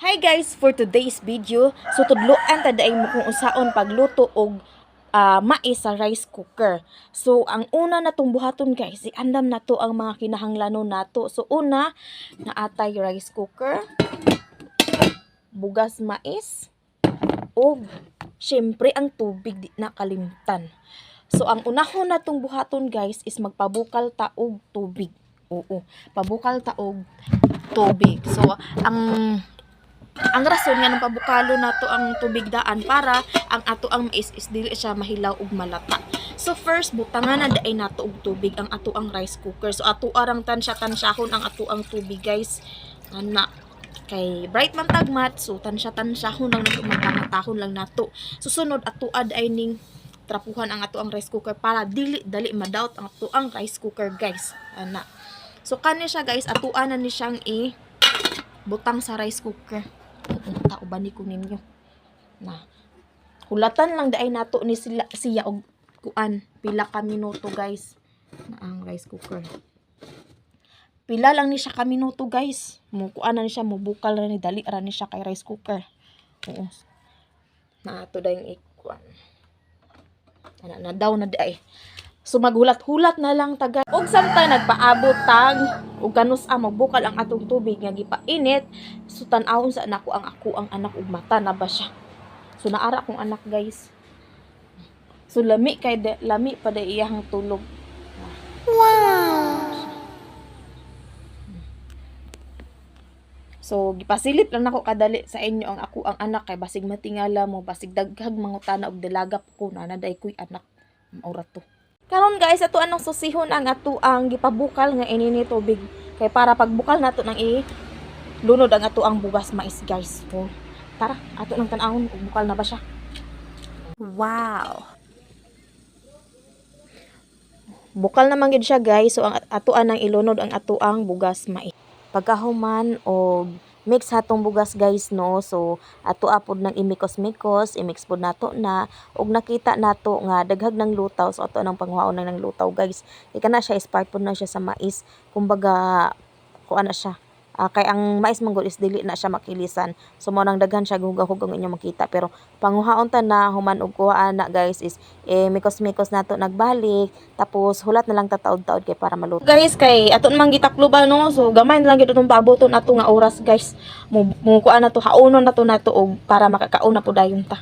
Hi guys, for today's video, so tudloan ta daay mo kung unsaon pagluto og mais sa rice cooker. So ang una natong buhaton guys, iandam nato ang mga kinahanglanon nato. So una, naatay rice cooker, bugas mais, og syempre ang tubig di na kalimtan. So ang unahon natong buhaton guys is magpabukal ta og tubig. Oo, pabukal ta og tubig. So ang rason nga ng pabukalo nato ang tubig daan para ang ato ang mais is dili siya mahilaw ug malata. So first butangan na daay nato og tubig ang ato ang rice cooker. So ato arang tansya-tansyahon ang ato ang tubig guys. Ana kay bright man tagmat, so tansya-tansyahon lang nato, magkamatahon lang nato. Susunod ato ay ning trapuhan ang ato ang rice cooker para dili dali madaot ang ato ang rice cooker guys. Ana. So kani siya guys, atuan na ni siyang butang sa rice cooker. Tauban ko ninyo na hulatan lang daay nato ni siya og kuan pila ka minuto guys na ang rice cooker. Pila lang ni siya ka minuto guys, mo kuan na ni siya, mo bukal ra ni, dali ra ni siya kay rice cooker. Oo, na ato dayon ikuan na daw na daay. So maghulat-hulat na lang taga. Og samtang nagpaabot tag og kanus magbukal ang atong tubig nga gipainit, so tan-awon sa ako ang anak ug mata na ba siya. So naara akong anak guys. So lami pa da iyang tulog. Wow. So gipasilip lang nako kadali sa inyo ang ako ang anak kay basig matingala mo, basig daghag mangutana og dalagap ko na naday koy anak. Maura to. Karon guys, ato anong susihon ang ato ang gipabukal nga inini tubig kay para pagbukal nato nang lunod ang ato ang bugas mais guys. So, tara, ato nang tan-awon kung bukal na ba siya. Wow. Bukal naman gid siya guys. So ang ato nang ilunod ang ato ang bugas mais. Pagkahuman og mix hatong bugas guys no, so ato apod nang imikos-mikos, imix pod nato na ug nakita nato nga daghag ng lutaw, so ato nang panghuaon ng lutaw guys. Ika na siya, spark pod na siya sa mais, kumbaga kuan na siya. Kay ang mais manggod is dili na siya makilisan, so mo nang daghan siya hugaw-hugaw inyo makita, pero panghuaon ta na human og kuha na guys is mikos-mikos nato nagbalik, tapos hulat na lang tataod-taod kay para maluto guys. Kay ato namang gitaklo ba no, so gamay na lang gid itong paaboton nato nga oras guys, mo kuha na to, haunon nato og para makakaon na po dayon ta.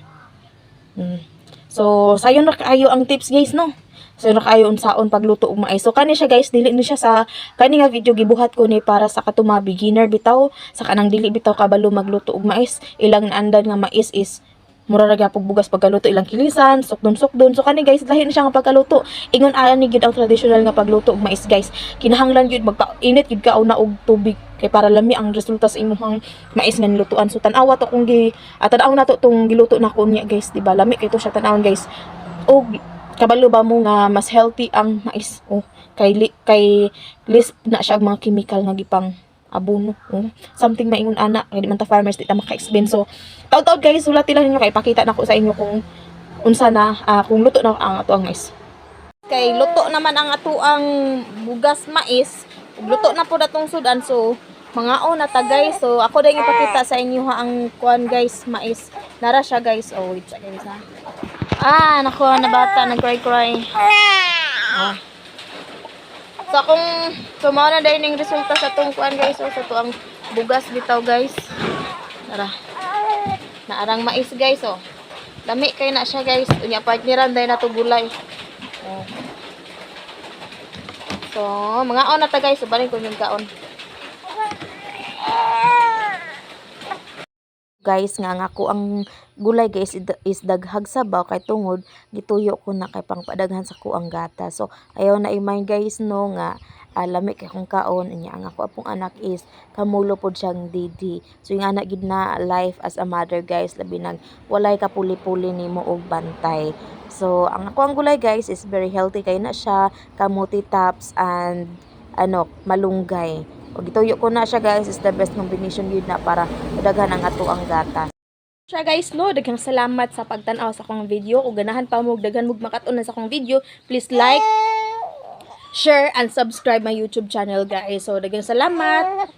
So sayon na kayo ang tips guys no. So nakayo unsaon pagluto og mais. So kani siya guys, dili ni siya sa kani nga video gibuhat ko ni para sa katuma beginner bitaw, sa kanang dili bitaw kabalo magluto og mais. Ilang naandan nga mais is mura ra gyapon bugas pagkaluto, ilang kilisan, sukdon. So kani guys, lahi ni siya nga pagkaluto. Ingon ani gid ang traditional nga pagluto og mais guys. Kinahanglan gyud magpainit gyud ka una og tubig kay para lami ang resulta sa imong mais nga nilutuan. So tan-awa to kung tan-aw na to tong giluto nako niya guys, di ba? Lami kay to siya tan-awon guys. Og kabalo ba mo nga mas healthy ang mais? Kay list na siya mga chemical nga gipang abono. Something maingon ana kay di man ta farmers, di ta maka-explain. So taud-taud guys, sulati lang ninyo kay pakita nako sa inyo kung unsa na kung luto na ang ato ang mais. Kay luto naman ang ato ang bugas mais, luto na po datong sudan. So mangaon na ta guys. So ako dai ipakita sa inyo ang kuan guys, mais. Nara siya guys. Oh, wait sa guys ha. Naku, na bata, nag-cry. So, kung sumaw na dahil ng resulta sa itong kuan guys, so, sa ito ang bugas bitaw guys. Tara. Naarang mais guys, oh. Lami kayo na siya guys. Unya, partneran dahil na ito gulay. So, mga on na ta guys. So, balin ko yung kaon. Guys nga ko ang gulay guys is daghag sabaw kay tungod gituyo ko na kay pangpadaghan sa kuang gata. So ayaw na imay guys no nga lami kay kung kaon niya ang ako apong anak is kamulo pod siyang didi. So yung anak gid na life as a mother guys, labi nang walay ka puli-puli nimo og bantay. So ang ako ang gulay guys is very healthy kay na siya, kamuti tops and malunggay. O gituyo ko na siya guys, is the best combination yun na para daghan ang ato ang gata. Siya guys no, daghang salamat sa pagtan-aw sa akong video. Kung ganahan pa mo daghan mo makaton sa akong video, please like, share and subscribe my YouTube channel guys. So daghang salamat.